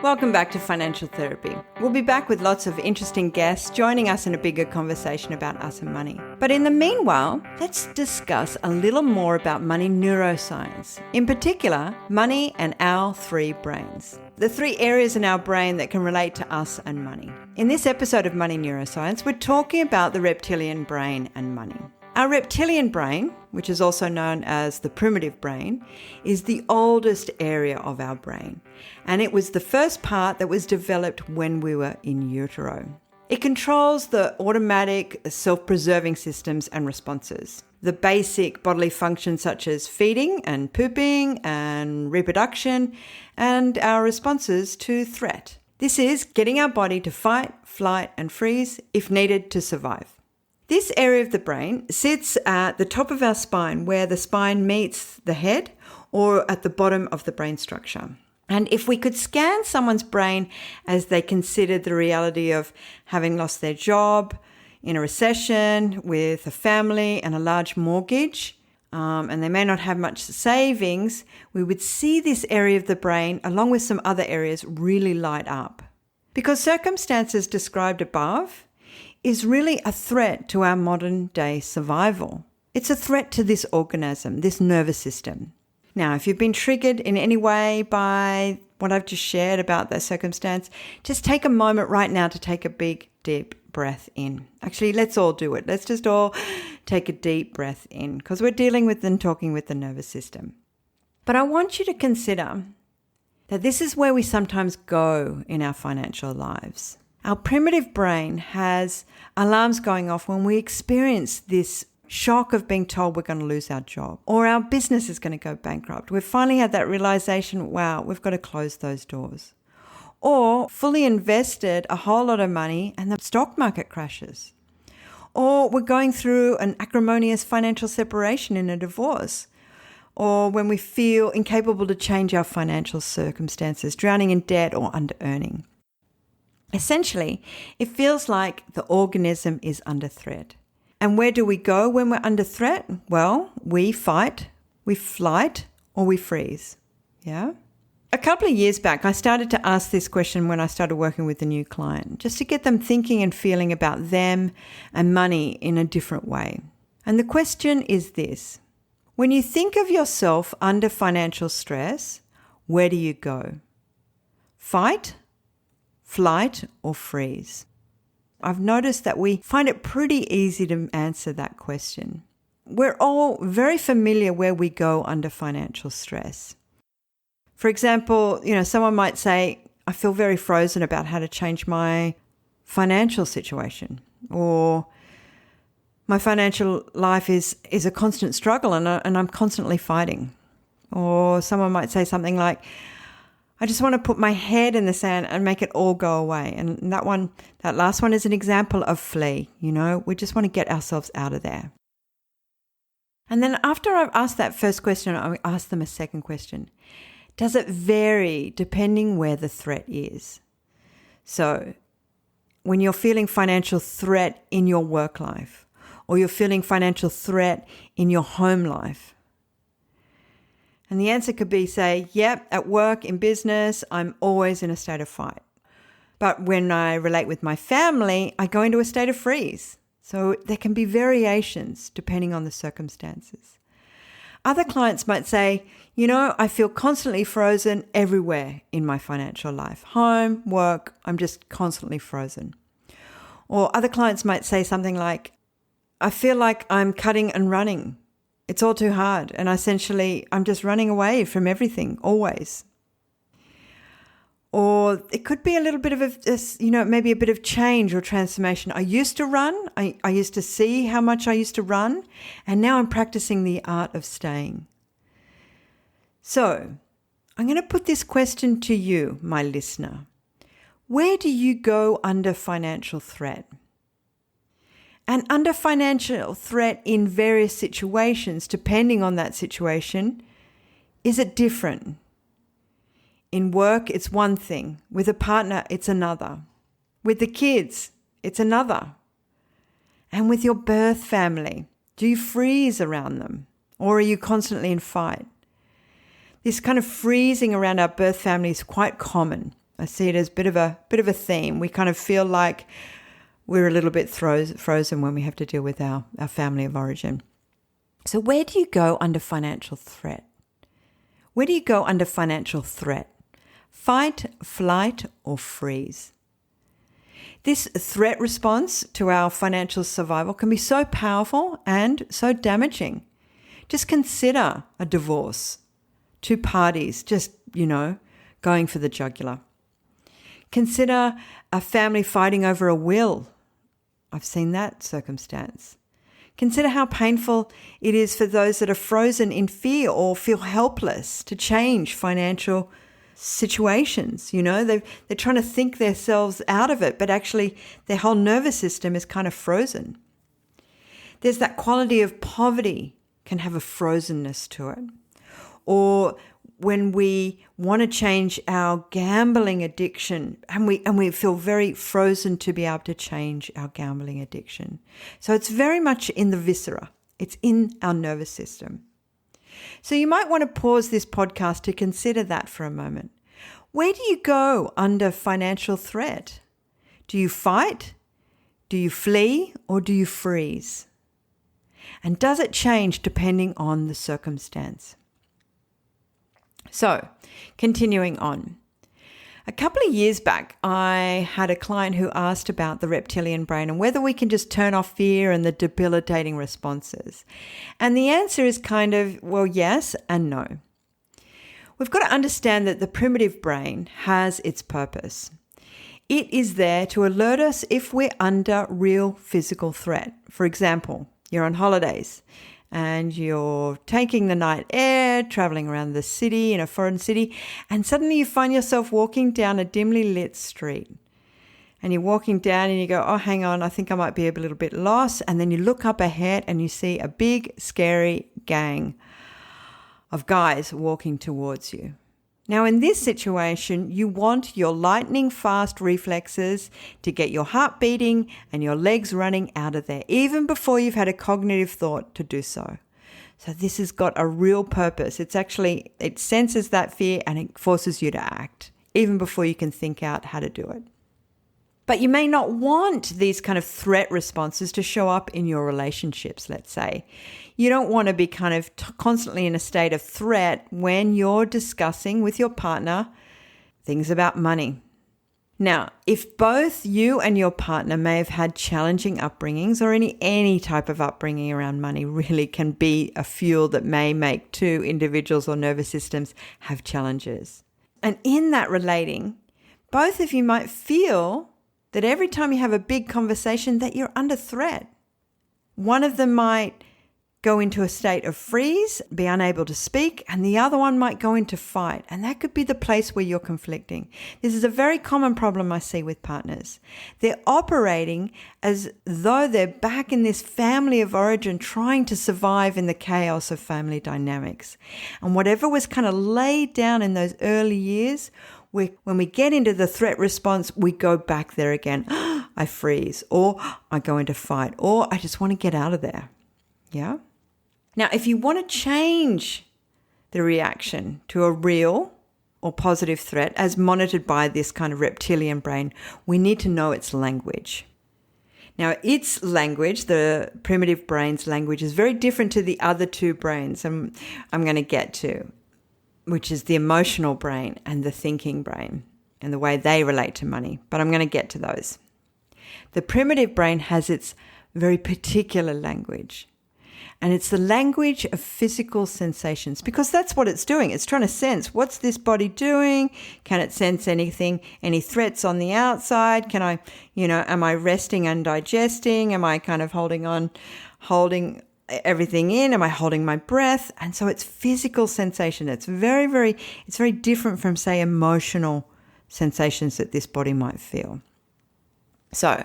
Welcome back to Financial Therapy. We'll be back with lots of interesting guests joining us in a bigger conversation about us and money. But in the meanwhile, let's discuss a little more about money neuroscience. In particular, money and our three brains. The three areas in our brain that can relate to us and money. In this episode of Money Neuroscience, we're talking about the reptilian brain and money. Our reptilian brain, which is also known as the primitive brain, is the oldest area of our brain, and it was the first part that was developed when we were in utero. It controls the automatic self-preserving systems and responses, the basic bodily functions such as feeding and pooping and reproduction, and our responses to threat. This is getting our body to fight, flight, and freeze if needed to survive. This area of the brain sits at the top of our spine where the spine meets the head or at the bottom of the brain structure. And if we could scan someone's brain as they considered the reality of having lost their job, in a recession, with a family and a large mortgage, and they may not have much savings, we would see this area of the brain, along with some other areas, really light up. Because circumstances described above is really a threat to our modern day survival. It's a threat to this organism, this nervous system. Now, if you've been triggered in any way by what I've just shared about that circumstance, just take a moment right now to take a big, deep breath in. Actually, let's all do it. Let's just all take a deep breath in because we're dealing with and talking with the nervous system. But I want you to consider that this is where we sometimes go in our financial lives. Our primitive brain has alarms going off when we experience this shock of being told we're going to lose our job or our business is going to go bankrupt. We've finally had that realization, wow, we've got to close those doors. Or fully invested a whole lot of money and the stock market crashes. Or we're going through an acrimonious financial separation in a divorce. Or when we feel incapable to change our financial circumstances, drowning in debt or under-earning. Essentially, it feels like the organism is under threat. And where do we go when we're under threat? Well, we fight, we flight, or we freeze. Yeah? A couple of years back, I started to ask this question when I started working with a new client, just to get them thinking and feeling about them and money in a different way. And the question is this: when you think of yourself under financial stress, where do you go? Fight, flight, or freeze? I've noticed that we find it pretty easy to answer that question. We're all very familiar where we go under financial stress. For example, someone might say, I feel very frozen about how to change my financial situation, or my financial life is a constant struggle and I'm constantly fighting. Or someone might say something like, I just want to put my head in the sand and make it all go away. And that last one is an example of flee. We just want to get ourselves out of there. And then after I've asked that first question, I ask them a second question. Does it vary depending where the threat is? So when you're feeling financial threat in your work life, or you're feeling financial threat in your home life, and the answer could be, say, yep, at work, in business, I'm always in a state of fight. But when I relate with my family, I go into a state of freeze. So there can be variations depending on the circumstances. Other clients might say, I feel constantly frozen everywhere in my financial life. Home, work, I'm just constantly frozen. Or other clients might say something like, I feel like I'm cutting and running. It's all too hard. And essentially, I'm just running away from everything, always. Or it could be a little bit of maybe a bit of change or transformation. I used to run. I used to see how much I used to run. And now I'm practicing the art of staying. So I'm going to put this question to you, my listener. Where do you go under financial threat? And under financial threat in various situations, depending on that situation, is it different? In work, it's one thing. With a partner, it's another. With the kids, it's another. And with your birth family, do you freeze around them? Or are you constantly in fight? This kind of freezing around our birth family is quite common. I see it as a bit of a theme. We kind of feel like we're a little bit frozen when we have to deal with our family of origin. So where do you go under financial threat? Where do you go under financial threat? Fight, flight, or freeze? This threat response to our financial survival can be so powerful and so damaging. Just consider a divorce. Two parties just, going for the jugular. Consider a family fighting over a will. I've seen that circumstance. Consider how painful it is for those that are frozen in fear or feel helpless to change financial situations. They're trying to think themselves out of it, but actually their whole nervous system is kind of frozen. There's that quality of poverty can have a frozenness to it. Or when we want to change our gambling addiction and we feel very frozen to be able to change our gambling addiction. So it's very much in the viscera. It's in our nervous system. So you might want to pause this podcast to consider that for a moment. Where do you go under financial threat? Do you fight? Do you flee? Or do you freeze? And does it change depending on the circumstance? So, continuing on. A couple of years back, I had a client who asked about the reptilian brain and whether we can just turn off fear and the debilitating responses. And the answer is kind of, well, yes and no. We've got to understand that the primitive brain has its purpose. It is there to alert us if we're under real physical threat. For example, you're on holidays and you're taking the night air, traveling around the city in a foreign city, and suddenly you find yourself walking down a dimly lit street. And you're walking down and you go, oh, hang on, I think I might be a little bit lost. And then you look up ahead and you see a big, scary gang of guys walking towards you. Now, in this situation, you want your lightning fast reflexes to get your heart beating and your legs running out of there, even before you've had a cognitive thought to do so. So this has got a real purpose. It senses that fear and it forces you to act, even before you can think out how to do it. But you may not want these kind of threat responses to show up in your relationships, let's say. You don't want to be kind of constantly in a state of threat when you're discussing with your partner things about money. Now, if both you and your partner may have had challenging upbringings, or any type of upbringing around money really can be a fuel that may make two individuals or nervous systems have challenges. And in that relating, both of you might feel that every time you have a big conversation that you're under threat. One of them might go into a state of freeze, be unable to speak, and the other one might go into fight. And that could be the place where you're conflicting. This is a very common problem I see with partners. They're operating as though they're back in this family of origin, trying to survive in the chaos of family dynamics. And whatever was kind of laid down in those early years, when we get into the threat response, we go back there again. I freeze, or I go into fight, or I just want to get out of there. Yeah? Now, if you want to change the reaction to a real or positive threat as monitored by this kind of reptilian brain, we need to know its language. Now, its language, the primitive brain's language, is very different to the other two brains I'm going to get to, which is the emotional brain and the thinking brain and the way they relate to money. But I'm going to get to those. The primitive brain has its very particular language. And it's the language of physical sensations, because that's what it's doing. It's trying to sense, what's this body doing? Can it sense anything, any threats on the outside? Can I, am I resting and digesting? Am I kind of holding everything in? Am I holding my breath? And so it's physical sensation. It's very different from, say, emotional sensations that this body might feel. So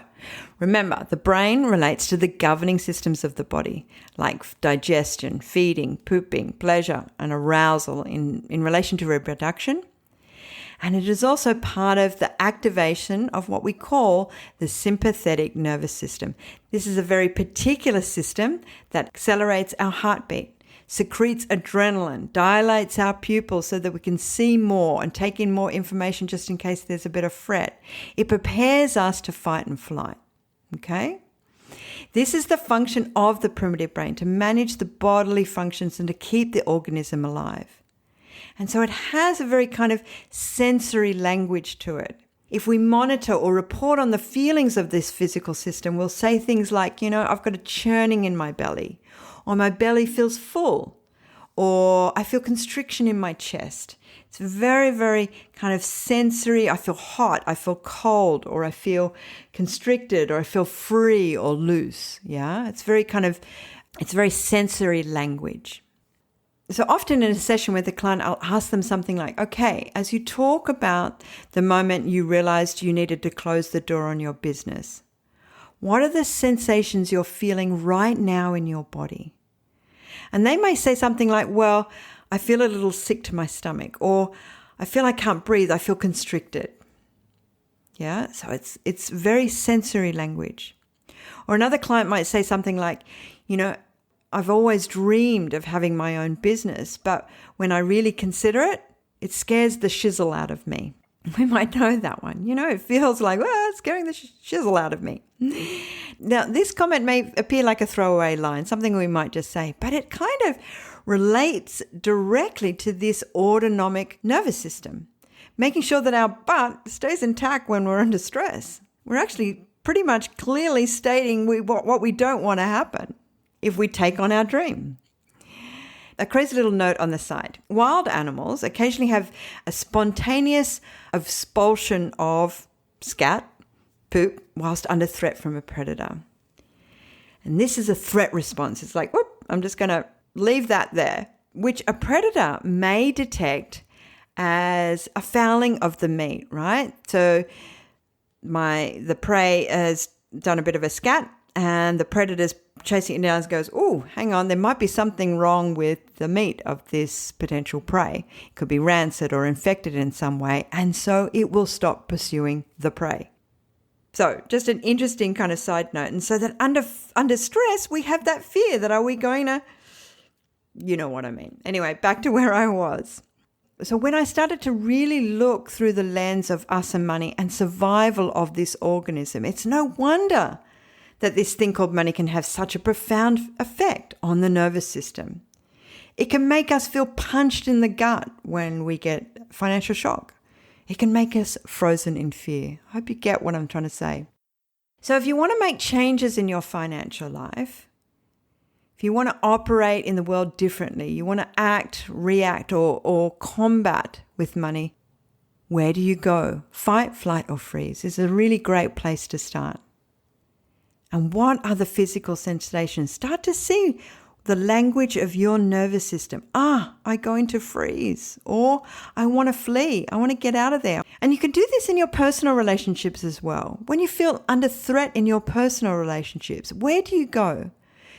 remember, the brain relates to the governing systems of the body, like digestion, feeding, pooping, pleasure, and arousal in relation to reproduction. And it is also part of the activation of what we call the sympathetic nervous system. This is a very particular system that accelerates our heartbeat. secretes adrenaline, dilates our pupils so that we can see more and take in more information just in case there's a bit of threat. It prepares us to fight and flight. Okay? This is the function of the primitive brain, to manage the bodily functions and to keep the organism alive. And so it has a very kind of sensory language to it. If we monitor or report on the feelings of this physical system, we'll say things like, I've got a churning in my belly, or my belly feels full, or I feel constriction in my chest. It's very, very kind of sensory. I feel hot, I feel cold, or I feel constricted, or I feel free or loose. Yeah, it's very sensory language. So often in a session with a client, I'll ask them something like, okay, as you talk about the moment you realized you needed to close the door on your business, what are the sensations you're feeling right now in your body? And they may say something like, well, I feel a little sick to my stomach, or I feel I can't breathe, I feel constricted. Yeah, so it's very sensory language. Or another client might say something like, I've always dreamed of having my own business, but when I really consider it, it scares the shizzle out of me. We might know that one. It feels like, it's scaring the shizzle out of me. Now, this comment may appear like a throwaway line, something we might just say, but it kind of relates directly to this autonomic nervous system, making sure that our butt stays intact when we're under stress. We're actually pretty much clearly stating what we don't want to happen if we take on our dream. A crazy little note on the side. Wild animals occasionally have a spontaneous expulsion of scat, poop, whilst under threat from a predator. And this is a threat response. It's like, whoop, I'm just going to leave that there, which a predator may detect as a fouling of the meat, right? So the prey has done a bit of a scat, and the predator's chasing it down and goes, oh, hang on, there might be something wrong with the meat of this potential prey. It could be rancid or infected in some way, and so it will stop pursuing the prey. So just an interesting kind of side note. And so that under stress, we have that fear that are we going to, you know what I mean. Anyway, back to where I was. So when I started to really look through the lens of us and money and survival of this organism, it's no wonder that this thing called money can have such a profound effect on the nervous system. It can make us feel punched in the gut when we get financial shock. It can make us frozen in fear. I hope you get what I'm trying to say. So if you want to make changes in your financial life, if you want to operate in the world differently, you want to act, react, or combat with money, where do you go? Fight, flight, or freeze is a really great place to start. And what are the physical sensations? Start to see the language of your nervous system. I go into freeze, or I want to flee. I want to get out of there. And you can do this in your personal relationships as well. When you feel under threat in your personal relationships, where do you go?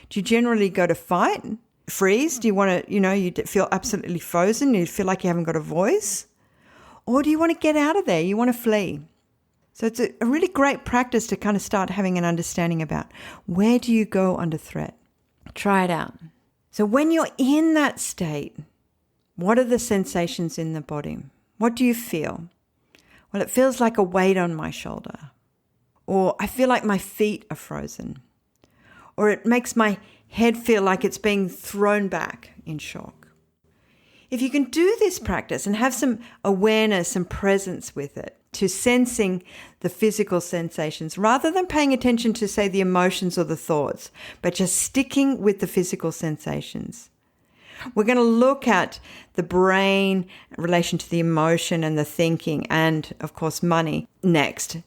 Do you generally go to fight, freeze? Do you want to, you feel absolutely frozen? You feel like you haven't got a voice? Or do you want to get out of there? You want to flee? So it's a really great practice to kind of start having an understanding about where do you go under threat. Try it out. So when you're in that state, what are the sensations in the body? What do you feel? Well, it feels like a weight on my shoulder. Or I feel like my feet are frozen. Or it makes my head feel like it's being thrown back in shock. If you can do this practice and have some awareness and presence with it, to sensing the physical sensations, rather than paying attention to, say, the emotions or the thoughts, but just sticking with the physical sensations. We're going to look at the brain in relation to the emotion and the thinking and, of course, money next.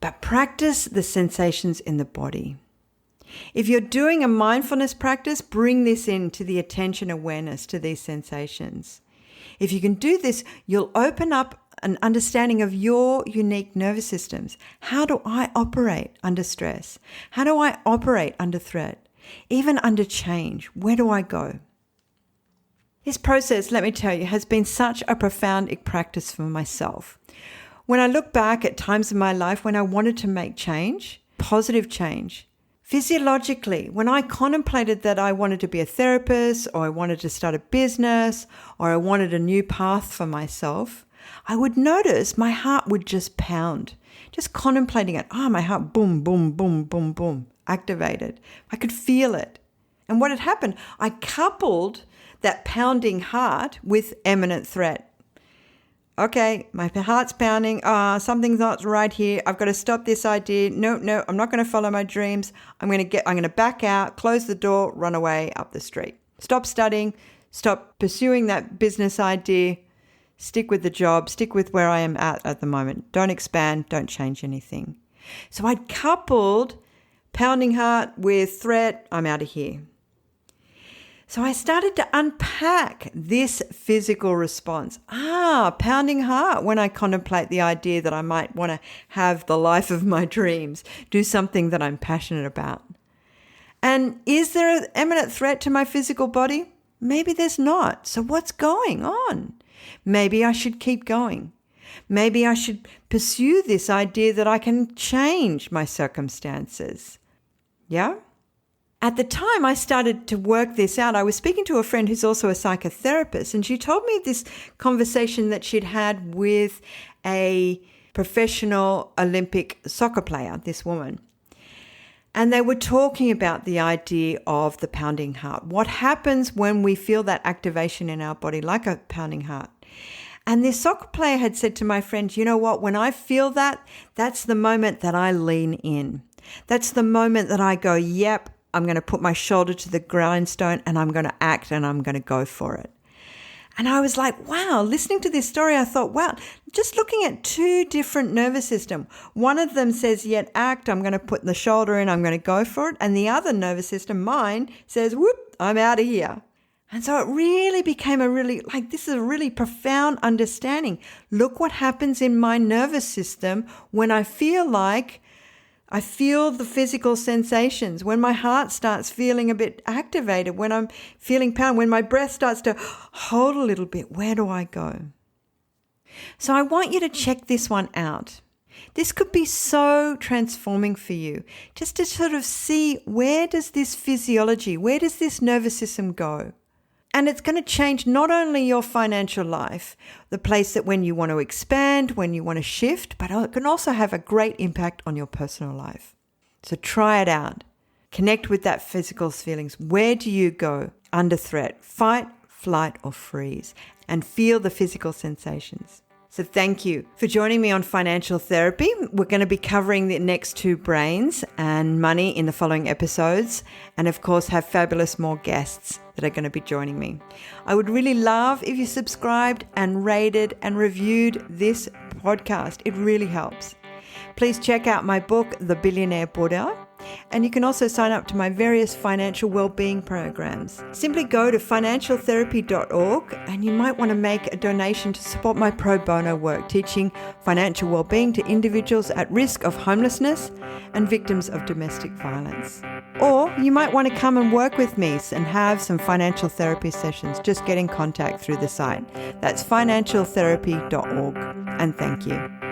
But practice the sensations in the body. If you're doing a mindfulness practice, bring this into the attention awareness to these sensations. If you can do this, you'll open up an understanding of your unique nervous systems. How do I operate under stress? How do I operate under threat? Even under change, where do I go? This process, let me tell you, has been such a profound practice for myself. When I look back at times in my life when I wanted to make change, positive change, Physiologically, when I contemplated that I wanted to be a therapist, or I wanted to start a business, or I wanted a new path for myself, I would notice my heart would just pound. Just contemplating it. My heart, boom, boom, boom, boom, boom, activated. I could feel it. And what had happened, I coupled that pounding heart with imminent threat. Okay, my heart's pounding. Something's not right here. I've got to stop this idea. No, I'm not going to follow my dreams. I'm going to back out, close the door, run away up the street. Stop studying, stop pursuing that business idea. Stick with the job, stick with where I am at the moment. Don't expand, don't change anything. So I'd coupled pounding heart with threat, I'm out of here. So I started to unpack this physical response. Pounding heart when I contemplate the idea that I might want to have the life of my dreams, do something that I'm passionate about. And is there an imminent threat to my physical body? Maybe there's not. So what's going on? Maybe I should keep going. Maybe I should pursue this idea that I can change my circumstances. Yeah? At the time I started to work this out, I was speaking to a friend who's also a psychotherapist, and she told me this conversation that she'd had with a professional Olympic soccer player, this woman. And they were talking about the idea of the pounding heart. What happens when we feel that activation in our body, like a pounding heart? And this soccer player had said to my friend, you know what, when I feel that, that's the moment that I lean in. That's the moment that I go, yep, I'm going to put my shoulder to the grindstone and I'm going to act and I'm going to go for it. And I was like, wow, listening to this story, I thought, wow, just looking at two different nervous systems. One of them says, yet act, I'm going to put the shoulder in, I'm going to go for it. And the other nervous system, mine, says, whoop, I'm out of here. And so it really became this is a really profound understanding. Look what happens in my nervous system when I feel the physical sensations, when my heart starts feeling a bit activated, when I'm feeling pound, when my breath starts to hold a little bit, where do I go? So I want you to check this one out. This could be so transforming for you, just to sort of see where does this physiology, where does this nervous system go? And it's going to change not only your financial life, the place that when you want to expand, when you want to shift, but it can also have a great impact on your personal life. So try it out. Connect with that physical feelings. Where do you go under threat? Fight, flight, or freeze, and feel the physical sensations. So thank you for joining me on Financial Therapy. We're going to be covering the next two brains and money in the following episodes, and of course have fabulous more guests that are going to be joining me. I would really love if you subscribed and rated and reviewed this podcast. It really helps. Please check out my book, The Billionaire Buddha, and you can also sign up to my various financial well-being programs. Simply go to financialtherapy.org and you might want to make a donation to support my pro bono work, teaching financial well-being to individuals at risk of homelessness and victims of domestic violence. Or you might want to come and work with me and have some financial therapy sessions. Just get in contact through the site. That's financialtherapy.org. And thank you.